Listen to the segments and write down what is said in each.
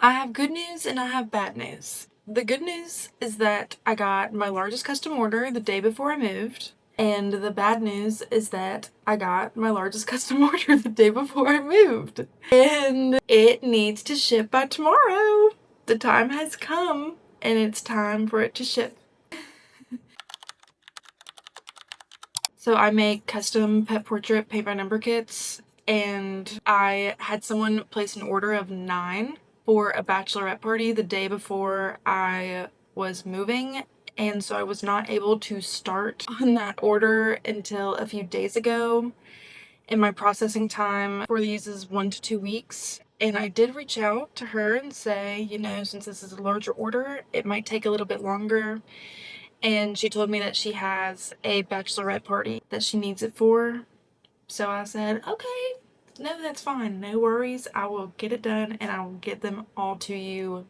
I have good news and I have bad news. The good news is that I got my largest custom order the day before I moved. And the bad news is that I got my largest custom order the day before I moved. And it needs to ship by tomorrow. The time has come and it's time for it to ship. So I make custom pet portrait paint by number kits, and I had someone place an order of 9 for a bachelorette party the day before I was moving, and so I was not able to start on that order until a few days ago, and my processing time for these is 1 to 2 weeks. And I did reach out to her and say, since this is a larger order, it might take a little bit longer. And she told me that she has a bachelorette party that she needs it for. So I said, okay, no, that's fine. No worries. I will get it done and I will get them all to you.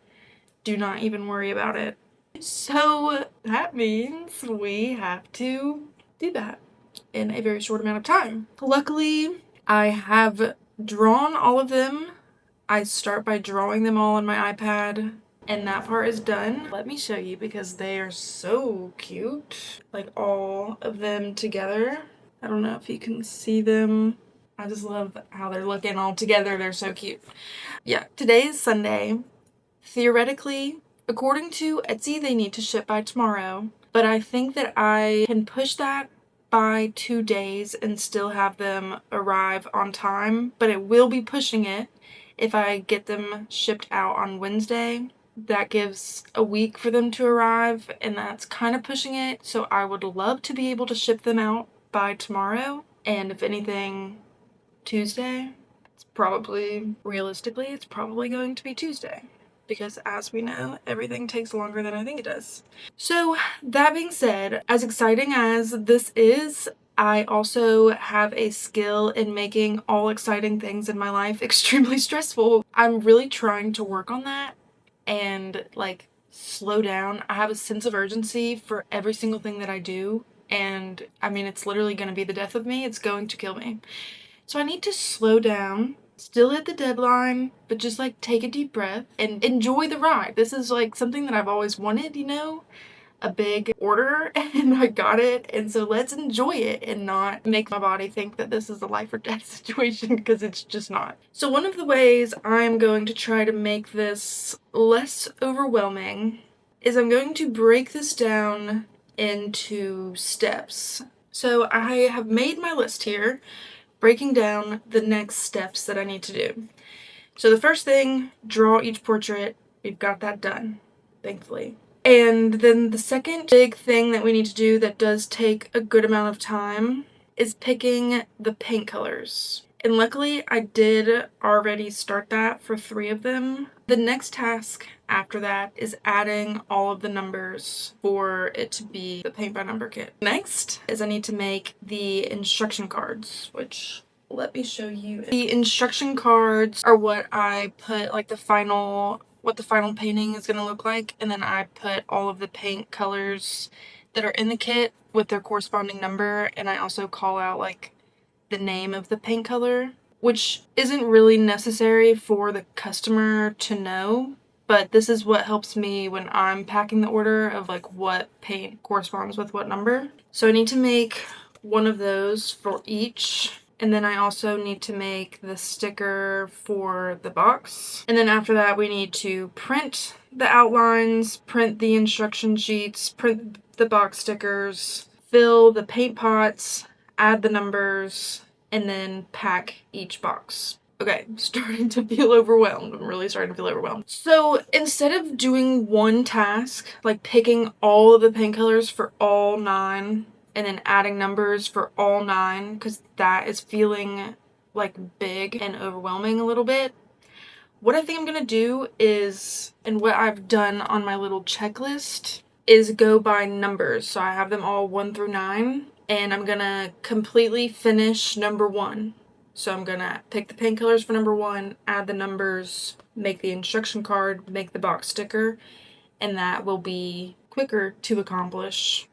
Do not even worry about it. So that means we have to do that in a very short amount of time. Luckily, I have drawn all of them. I start by drawing them all on my iPad. And that part is done. Let me show you because they are so cute. Like all of them together. I don't know if you can see them. I just love how they're looking all together. They're so cute. Yeah, today is Sunday. Theoretically, according to Etsy, they need to ship by tomorrow. But I think that I can push that by 2 days and still have them arrive on time. But it will be pushing it if I get them shipped out on Wednesday. That gives a week for them to arrive, and that's kind of pushing it. So I would love to be able to ship them out by tomorrow. And if anything, Tuesday. Realistically, it's probably going to be Tuesday. Because as we know, everything takes longer than I think it does. So that being said, as exciting as this is, I also have a skill in making all exciting things in my life extremely stressful. I'm really trying to work on that and slow down. I have a sense of urgency for every single thing that I do. And I mean, it's literally going to be the death of me. It's going to kill me. So I need to slow down, still hit the deadline, but just take a deep breath and enjoy the ride. This is something that I've always wanted, a big order, and I got it. And so let's enjoy it and not make my body think that this is a life or death situation, because it's just not. So one of the ways I'm going to try to make this less overwhelming is I'm going to break this down into steps. So I have made my list here, breaking down the next steps that I need to do. So the first thing, draw each portrait. We've got that done, thankfully. And then the second big thing that we need to do that does take a good amount of time is picking the paint colors. And luckily I did already start that for 3 of them. The next task after that is adding all of the numbers for it to be the paint by number kit. Next is I need to make the instruction cards, which let me show you. The instruction cards are what I put what the final painting is going to look like, and then I put all of the paint colors that are in the kit with their corresponding number, and I also call out the name of the paint color, which isn't really necessary for the customer to know, but this is what helps me when I'm packing the order of what paint corresponds with what number. So I need to make one of those for each. And then I also need to make the sticker for the box. And then after that, we need to print the outlines, print the instruction sheets, print the box stickers, fill the paint pots, add the numbers, and then pack each box. Okay, I'm starting to feel overwhelmed. I'm really starting to feel overwhelmed. So instead of doing one task, picking all of the paint colors for all 9, and then adding numbers for all 9, because that is feeling big and overwhelming a little bit, what I think I'm gonna do is, and what I've done on my little checklist, is go by numbers. So I have them all 1 through 9, and I'm gonna completely finish number 1. So I'm gonna pick the paint colors for number 1, add the numbers, make the instruction card, make the box sticker, and that will be quicker to accomplish.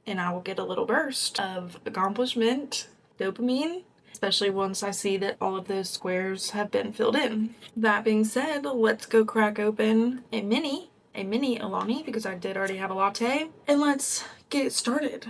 And I will get a little burst of accomplishment, dopamine. especially once I see that all of those squares have been filled in. That being said, let's go crack open a mini Alani, because I did already have a latte, and let's get started.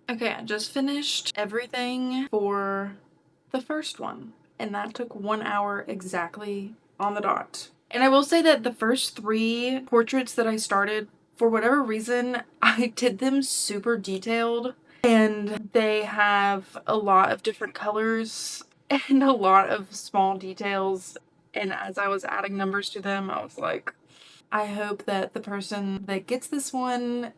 Okay, I just finished everything for the first one, and that took 1 hour exactly on the dot. And I will say that the first 3 portraits that I started, for whatever reason, I did them super detailed, and they have a lot of different colors and a lot of small details. And as I was adding numbers to them, I was like, I hope that the person that gets this one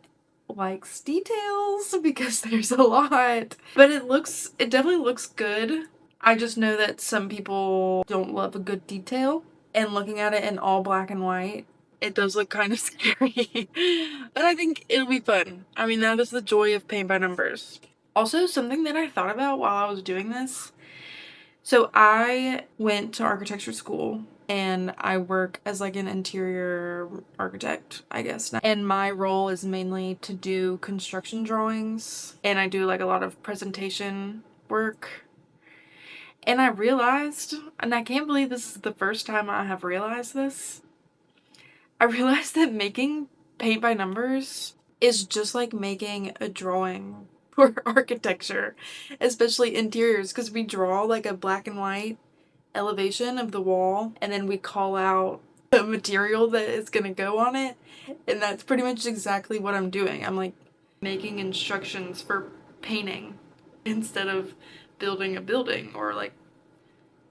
likes details, because there's a lot. But it definitely looks good. I just know that some people don't love a good detail, and looking at it in all black and white, it does look kind of scary. But I think it'll be fun. I mean, that is the joy of paint by numbers. Also, something that I thought about while I was doing this. So I went to architecture school, and I work as like an interior architect, I guess. And my role is mainly to do construction drawings, and I do like a lot of presentation work. And I realized, and I can't believe this is the first time I have realized this, I realized that making paint by numbers is just like making a drawing for architecture, especially interiors, because we draw like a black and white elevation of the wall, and then we call out the material that is gonna go on it, and that's pretty much exactly what I'm doing. I'm like making instructions for painting instead of building a building, or like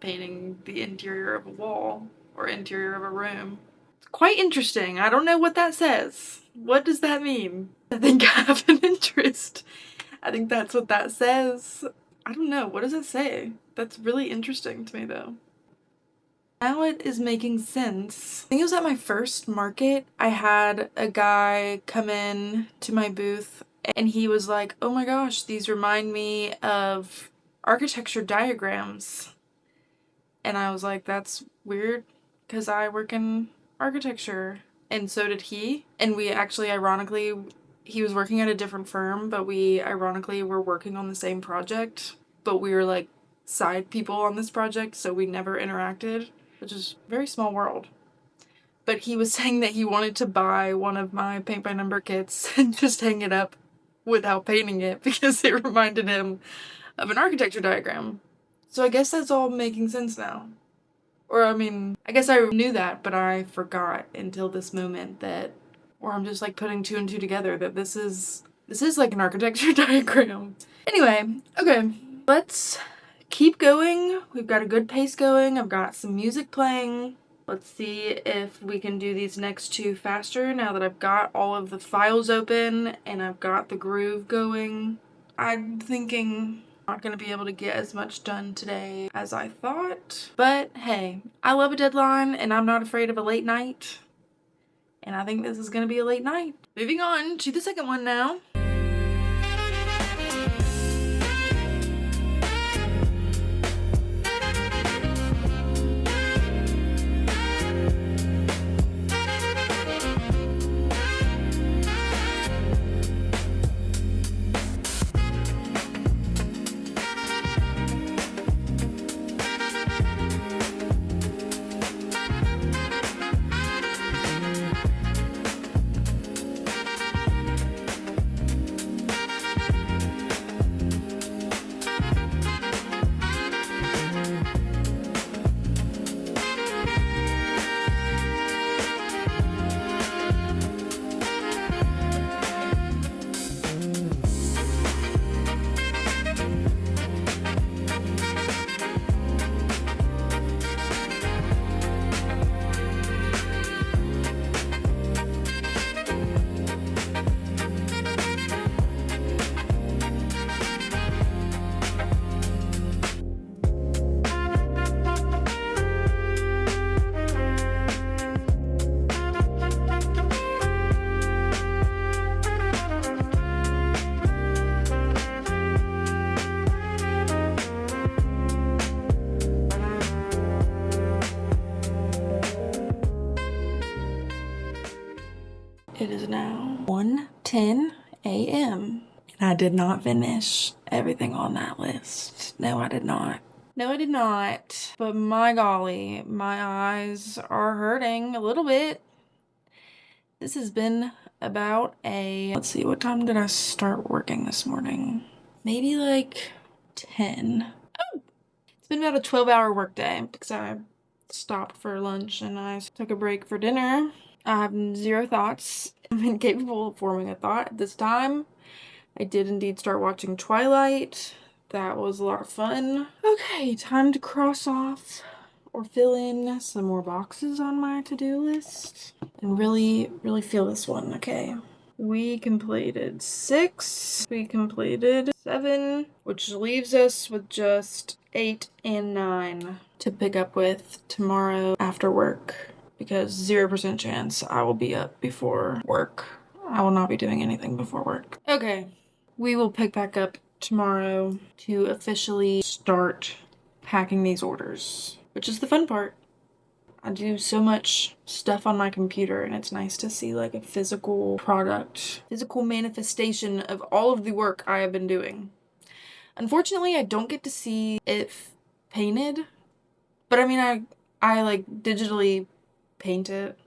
painting the interior of a wall or interior of a room. It's quite interesting. I don't know what that says. What does that mean? I think I have an interest. I think that's what that says. I don't know. What does it say? That's really interesting to me though. Now it is making sense. I think it was at my first market. I had a guy come in to my booth, and he was like, oh my gosh, these remind me of architecture diagrams. And I was like, that's weird, because I work in architecture. And so did he. And we actually, ironically, he was working at a different firm, but we ironically were working on the same project. But we were like side people on this project, so we never interacted, which is a very small world. But he was saying that he wanted to buy one of my paint by number kits and just hang it up without painting it, because it reminded him of an architecture diagram. So I guess that's all making sense now. Or I mean, I guess I knew that, but I forgot until this moment that, or I'm just like putting 2 and 2 together, that this is like an architecture diagram. Anyway, okay, let's keep going. We've got a good pace going. I've got some music playing. Let's see if we can do these next 2 faster now that I've got all of the files open and I've got the groove going. I'm thinking I'm not going to be able to get as much done today as I thought. But hey, I love a deadline, and I'm not afraid of a late night. And I think this is going to be a late night. Moving on to the second one now. 10 a.m. and I did not finish everything on that list. No, I did not. No, I did not. But my golly, my eyes are hurting a little bit. This has been about let's see, what time did I start working this morning? Maybe like 10. Oh, it's been about a 12-hour workday because I stopped for lunch and I took a break for dinner. I have zero thoughts. I'm incapable of forming a thought at this time. I did indeed start watching Twilight. That was a lot of fun. Okay, time to cross off or fill in some more boxes on my to-do list and really feel this one. Okay, we completed 6, we completed 7, which leaves us with just 8 and 9 to pick up with tomorrow after work, because 0% chance I will be up before work. I will not be doing anything before work. Okay, we will pick back up tomorrow to officially start packing these orders, which is the fun part. I do so much stuff on my computer and it's nice to see like a physical product, physical manifestation of all of the work I have been doing. Unfortunately, I don't get to see it painted, but I mean, I like digitally paint it,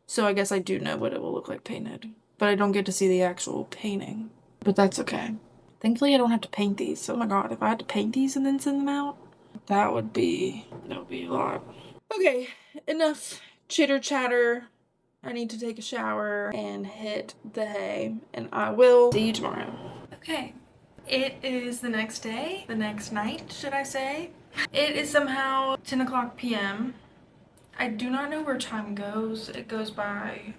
so I guess I do know what it will look like painted, but I don't get to see the actual painting, but that's okay. Thankfully, I don't have to paint these. Oh my god, if I had to paint these and then send them out, that would be a lot. Okay, enough chitter chatter. I need to take a shower and hit the hay, and I will see you tomorrow. Okay, it is the next day, the next night, should I say. It is somehow 10 o'clock p.m. I do not know where time goes. It goes by.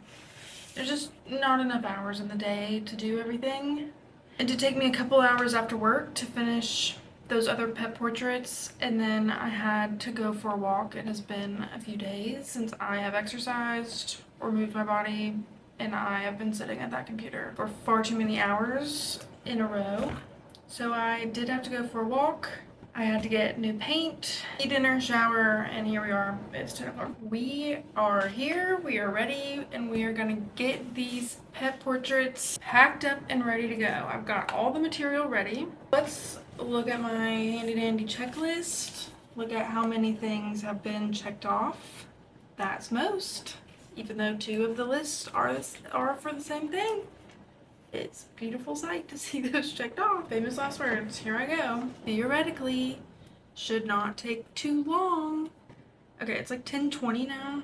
There's just not enough hours in the day to do everything. It did take me a couple hours after work to finish those other pet portraits, and then I had to go for a walk. It has been a few days since I have exercised or moved my body, and I have been sitting at that computer for far too many hours in a row. So I did have to go for a walk. I had to get new paint, eat dinner, shower, and here we are. It's 10 o'clock. We are here, we are ready, and we are gonna get these pet portraits packed up and ready to go. I've got all the material ready. Let's look at my handy dandy checklist. Look at how many things have been checked off. That's most, even though 2 of the lists are for the same thing. It's a beautiful sight to see those checked off. Famous last words. Here I go. Theoretically, should not take too long. Okay, it's like 10:20 now.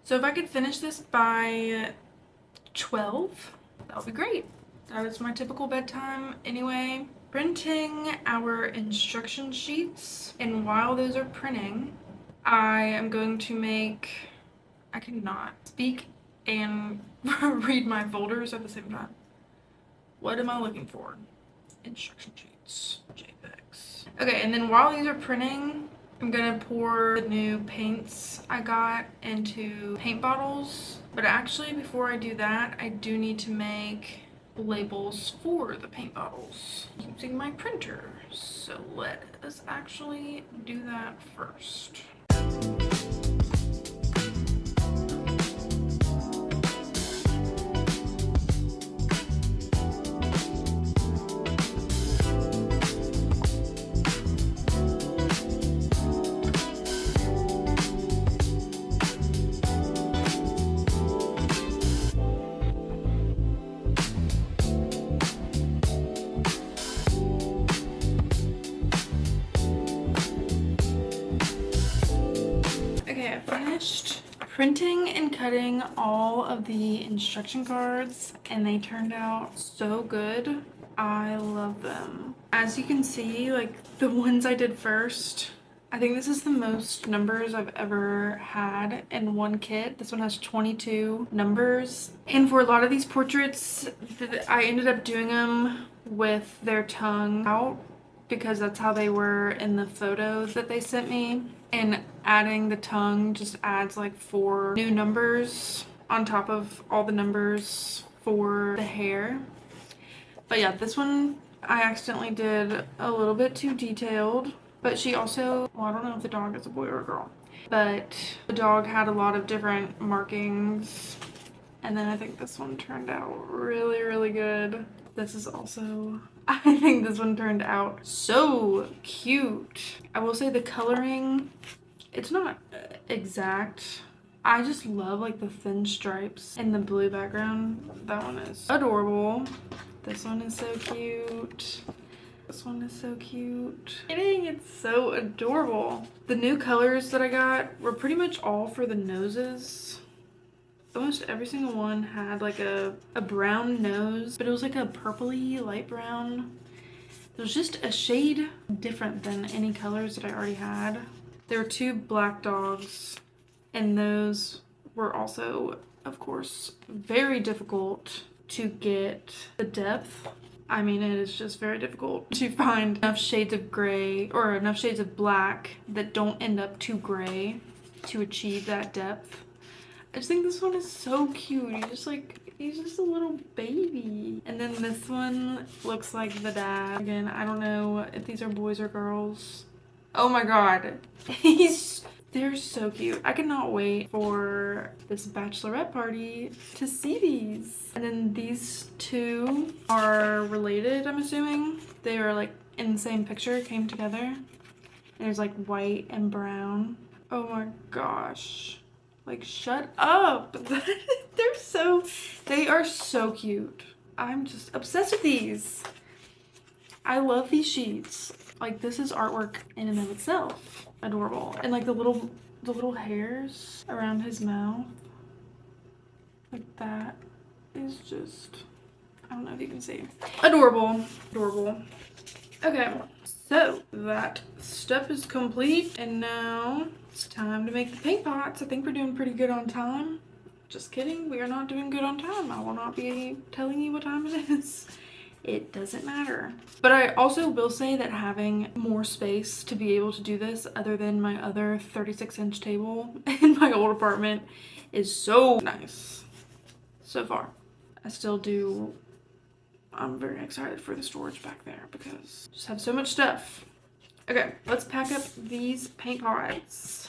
So if I could finish this by 12, that would be great. That is my typical bedtime anyway. Printing our instruction sheets, and while those are printing, I am going to I cannot speak and read my folders at the same time. What am I looking for? Instruction sheets, JPEGs. Okay, and then while these are printing, I'm gonna pour the new paints I got into paint bottles. But actually, before I do that, I do need to make labels for the paint bottles using my printer. So let us actually do that first. Okay, I finished printing and cutting all of the instruction cards, and they turned out so good. I love them. As you can see, like the ones I did first, I think this is the most numbers I've ever had in one kit. This one has 22 numbers. And for a lot of these portraits, I ended up doing them with their tongue out because that's how they were in the photos that they sent me. And adding the tongue just adds like 4 new numbers on top of all the numbers for the hair. But yeah, this one I accidentally did a little bit too detailed. But she also, well, I don't know if the dog is a boy or a girl, but the dog had a lot of different markings And then I think this one turned out really, really good. This is also, I think this one turned out so cute. I will say the coloring, it's not exact. I just love like the thin stripes and the blue background. That one is adorable. This one is so cute. This one is so cute. Dang, it's so adorable. The new colors that I got were pretty much all for the noses. Almost every single one had like a brown nose, but it was like a purpley light brown. It was just a shade different than any colors that I already had. There were 2 black dogs, and those were also, of course, very difficult to get the depth. I mean, it is just very difficult to find enough shades of gray or enough shades of black that don't end up too gray to achieve that depth. I just think this one is so cute. He's just a little baby. And then this one looks like the dad. Again, I don't know if these are boys or girls. Oh my god. They're so cute. I cannot wait for this bachelorette party to see these. And then these 2 are related, I'm assuming. They are like in the same picture, came together. And there's like white and brown. Oh my gosh. Like, shut up. They are so cute. I'm just obsessed with these. I love these sheets. Like, this is artwork in and of itself. Adorable. And like the little hairs around his mouth. Like that is just, I don't know if you can see. Adorable. Adorable. Okay, so that step is complete, and now it's time to make the paint pots. I think we're doing pretty good on time. Just kidding, we are not doing good on time. I will not be telling you what time it is. It doesn't matter. But I also will say that having more space to be able to do this other than my other 36-inch table in my old apartment is so nice so far. I'm very excited for the storage back there because I just have so much stuff. Okay, let's pack up these paint pots.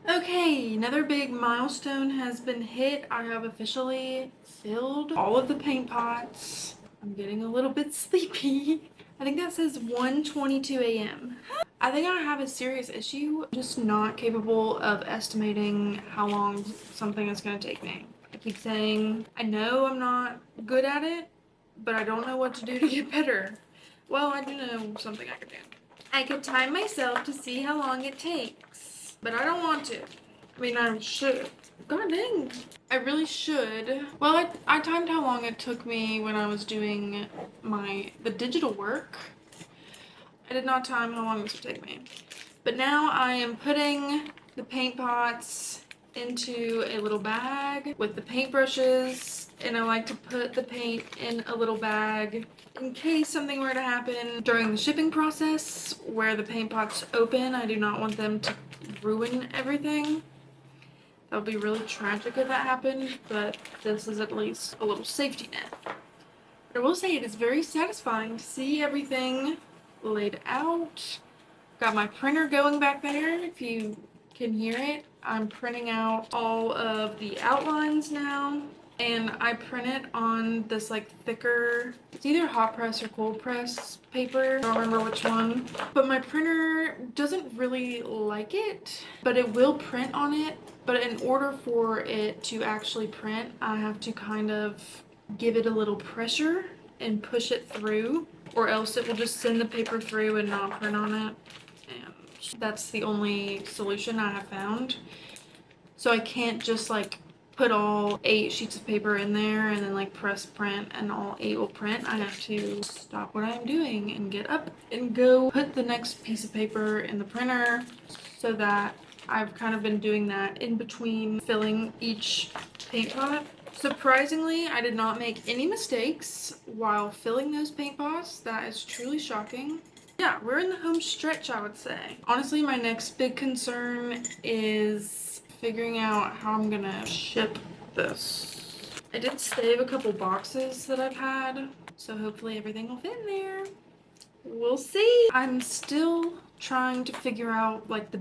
Okay, another big milestone has been hit. I have officially filled all of the paint pots. I'm getting a little bit sleepy. I think that says 1:22 a.m. I think I have a serious issue. I'm just not capable of estimating how long something is going to take me. I keep saying, I know I'm not good at it, but I don't know what to do to get better. Well, I do know something I could do. I could time myself to see how long it takes, but I don't want to. I mean, I should. God dang. I really should. Well, I timed how long it took me when I was doing the digital work. I did not time how long this would take me. But now I am putting the paint pots into a little bag with the paintbrushes, and I like to put the paint in a little bag in case something were to happen during the shipping process where the paint pots open. I do not want them to ruin everything. That would be really tragic if that happened, but this is at least a little safety net. But I will say it is very satisfying to see everything laid out. Got my printer going back there, if you can hear it. I'm printing out all of the outlines now, and I print it on this like thicker, it's either hot press or cold press paper, I don't remember which one, but my printer doesn't really like it, but it will print on it. But in order for it to actually print, I have to kind of give it a little pressure and push it through, or else it will just send the paper through and not print on it. And that's the only solution I have found. So I can't just like put all 8 sheets of paper in there and then like press print and all 8 will print. I have to stop what I'm doing and get up and go put the next piece of paper in the printer, so that I've kind of been doing that in between filling each paint pot. Surprisingly, I did not make any mistakes while filling those paint pots. That is truly shocking. Yeah, we're in the home stretch, I would say. Honestly, my next big concern is figuring out how I'm gonna ship this. I did save a couple boxes that I've had, so hopefully everything will fit in there. We'll see. I'm still trying to figure out like the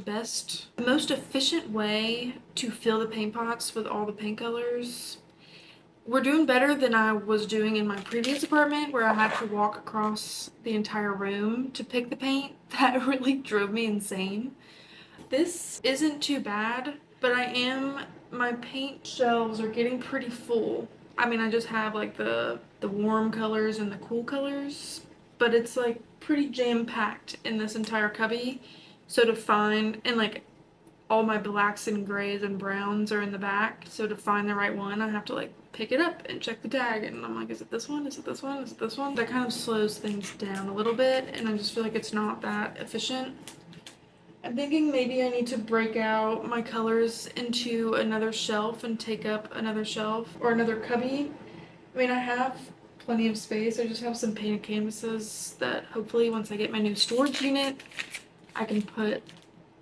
most efficient way to fill the paint pots with all the paint colors. We're doing better than I was doing in my previous apartment, where I had to walk across the entire room to pick the paint. That really drove me insane. This isn't too bad, but my paint shelves are getting pretty full. I mean, I just have like the warm colors and the cool colors, but it's like pretty jam-packed in this entire cubby. So to find, and like all my blacks and grays and browns are in the back, so to find the right one I have to like pick it up and check the tag, and I'm like, is it this one, is it this one, is it this one? That kind of slows things down a little bit, and I just feel like it's not that efficient. I'm thinking maybe I need to break out my colors into another shelf and take up another shelf or another cubby. I mean, I have plenty of space. I just have some painted canvases that hopefully once I get my new storage unit, I can put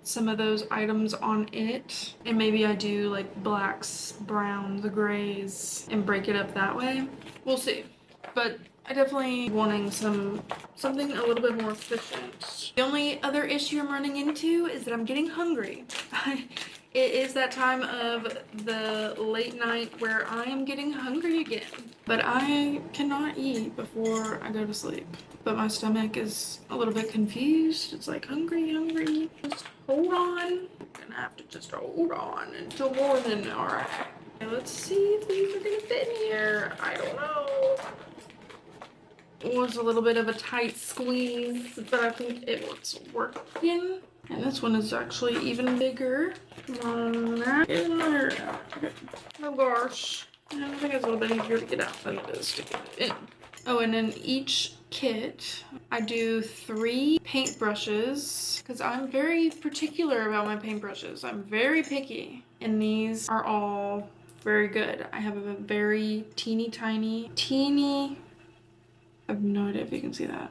some of those items on it, and maybe I do like blacks, browns, grays, and break it up that way. We'll see. But I definitely wanting something a little bit more efficient. The only other issue I'm running into is that I'm getting hungry. It is that time of the late night where I am getting hungry again. But I cannot eat before I go to sleep. But my stomach is a little bit confused. It's like, hungry, hungry. Just hold on. I'm gonna have to just hold on until morning. Alright. Let's see if these are gonna fit in here. I don't know. It was a little bit of a tight squeeze, but I think it was working. And this one is actually even bigger. Come on, that in there. Oh gosh. I think it's a little bit easier to get out than it is to get it in. Oh, and in each kit, I do 3 paintbrushes, because I'm very particular about my paintbrushes. I'm very picky, and these are all very good. I have a very teeny, I have no idea if you can see that.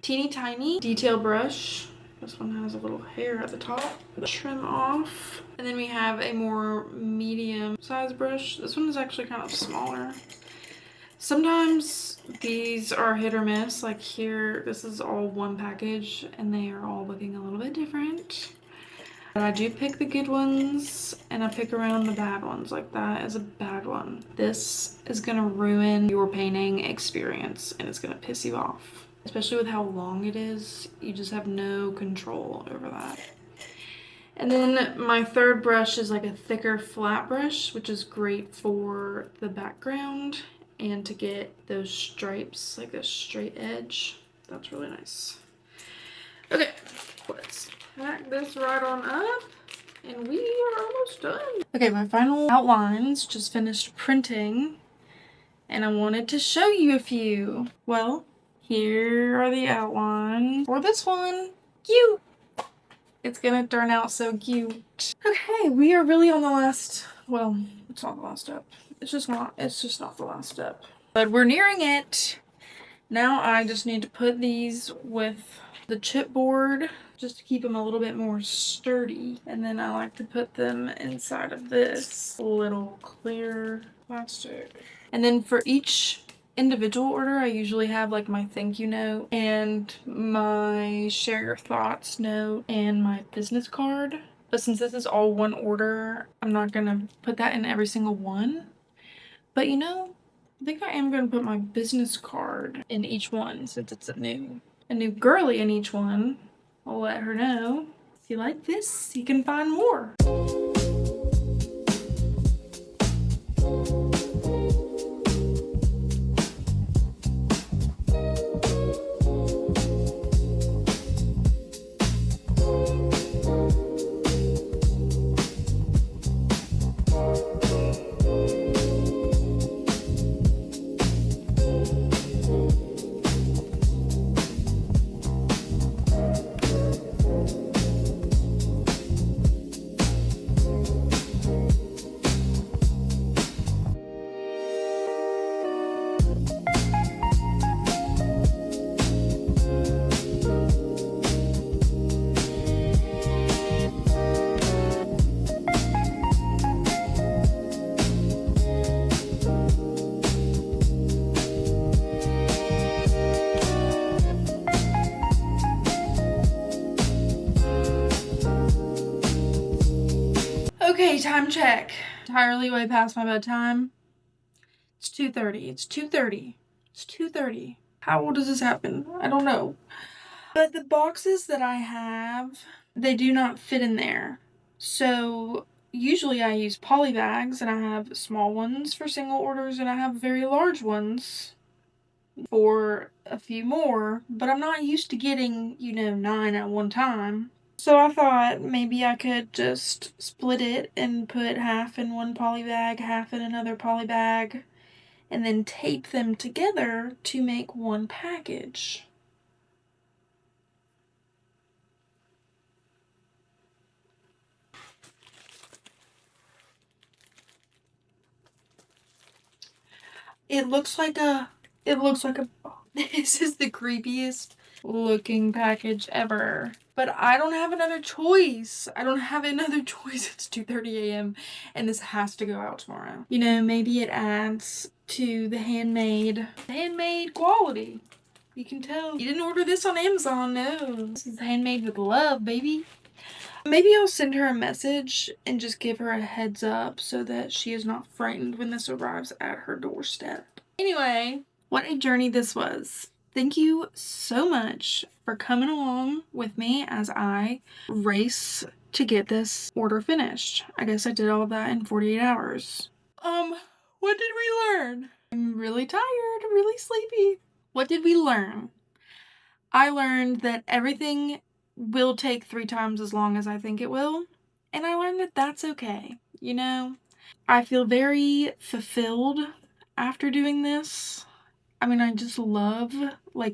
Teeny tiny detail brush. This one has a little hair at the top. Trim off. And then we have a more medium size brush. This one is actually kind of smaller. Sometimes these are hit or miss. Like here, this is all one package and they are all looking a little bit different. But I do pick the good ones and I pick around the bad ones. Like that is a bad one. This is gonna ruin your painting experience and it's gonna piss you off. Especially with how long it is, you just have no control over that. And then my third brush is like a thicker flat brush, which is great for the background. and to get those stripes, like a straight edge. That's really nice. Okay, let's pack this right on up, and we are almost done. Okay, my final outlines just finished printing, and I wanted to show you a few. Well, here are the outlines for this one. Cute! It's gonna turn out so cute. Okay, we are really on the last, well, it's not the last step. It's just not the last step. But we're nearing it. Now I just need to put these with the chipboard just to keep them a little bit more sturdy. And then I like to put them inside of this little clear plastic. And then for each individual order, I usually have like my thank you note and my share your thoughts note and my business card. But since this is all one order, I'm not gonna put that in every single one. But you know, I think I am gonna put my business card in each one since it's a new girly in each one. I'll let her know. If you like this, you can find more. Okay, time check. Entirely way past my bedtime. It's 2:30. It's 2:30. It's 2:30. How does this happen? I don't know. But the boxes that I have, they do not fit in there. So usually I use poly bags, and I have small ones for single orders and I have very large ones for a few more, but I'm not used to getting, 9 at one time. So I thought maybe I could just split it and put half in one poly bag, half in another poly bag, and then tape them together to make one package. It looks like a, this is the creepiest looking package ever. But I don't have another choice. It's 2:30 a.m. and this has to go out tomorrow. Maybe it adds to the handmade quality. You can tell. You didn't order this on Amazon, no. This is handmade with love, baby. Maybe I'll send her a message and just give her a heads up so that she is not frightened when this arrives at her doorstep. Anyway, what a journey this was. Thank you so much for coming along with me as I race to get this order finished. I guess I did all of that in 48 hours. What did we learn? I'm really tired, really sleepy. What did we learn? I learned that everything will take 3 times as long as I think it will, and I learned that that's okay, I feel very fulfilled after doing this. I just love,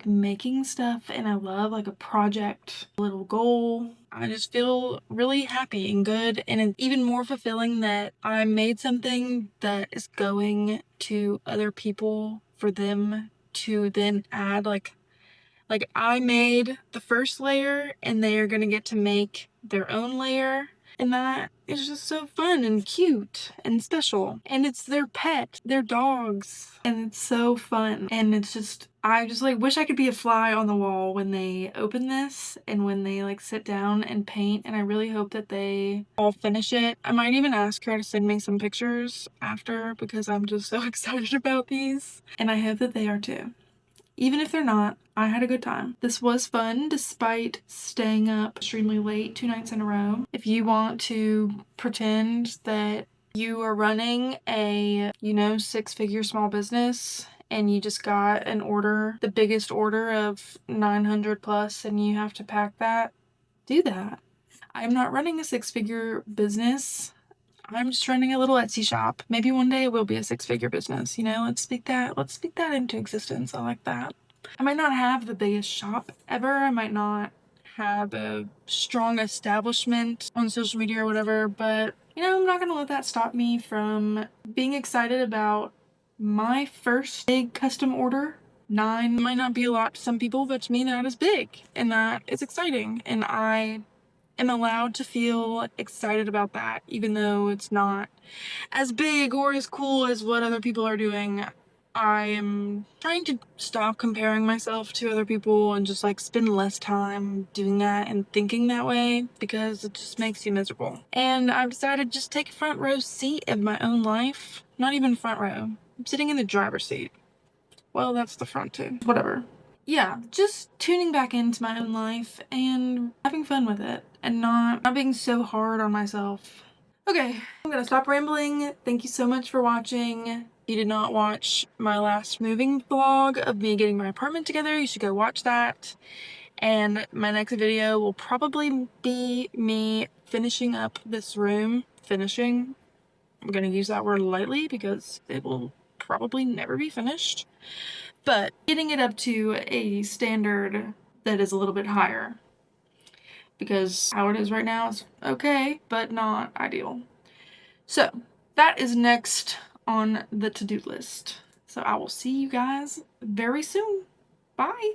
making stuff, and I love, a project, a little goal. I just feel really happy and good, and it's even more fulfilling that I made something that is going to other people for them to then add, I made the first layer and they are going to get to make their own layer. And that is just so fun and cute and special. And it's their pet, their dogs. And it's so fun. And it's just, I just wish I could be a fly on the wall when they open this and when they sit down and paint. And I really hope that they all finish it. I might even ask her to send me some pictures after because I'm just so excited about these. And I hope that they are too. Even if they're not, I had a good time. This was fun despite staying up extremely late 2 nights in a row. If you want to pretend that you are running a, you know, 6-figure small business and you just got an order, the biggest order of 900 plus, and you have to pack that, do that. I'm not running a 6-figure business. I'm just running a little Etsy shop. Maybe one day it will be a 6-figure business, you know? Let's speak that into existence. I like that. I might not have the biggest shop ever. I might not have a strong establishment on social media or whatever, but you know, I'm not gonna let that stop me from being excited about my first big custom order. 9 might not be a lot to some people, but to me that is big and that is exciting, and I am allowed to feel excited about that, even though it's not as big or as cool as what other people are doing. I am trying to stop comparing myself to other people and just like spend less time doing that and thinking that way, because it just makes you miserable. And I've decided to just take a front row seat of my own life. Not even front row. I'm sitting in the driver's seat. Well, that's the front too. Whatever. Yeah, just tuning back into my own life and having fun with it and not being so hard on myself. Okay, I'm gonna stop rambling. Thank you so much for watching. If you did not watch my last moving vlog of me getting my apartment together, you should go watch that. And my next video will probably be me finishing up this room. Finishing. I'm gonna use that word lightly because it will probably never be finished. But getting it up to a standard that is a little bit higher, because how it is right now is okay, but not ideal. So that is next on the to-do list. So I will see you guys very soon. Bye.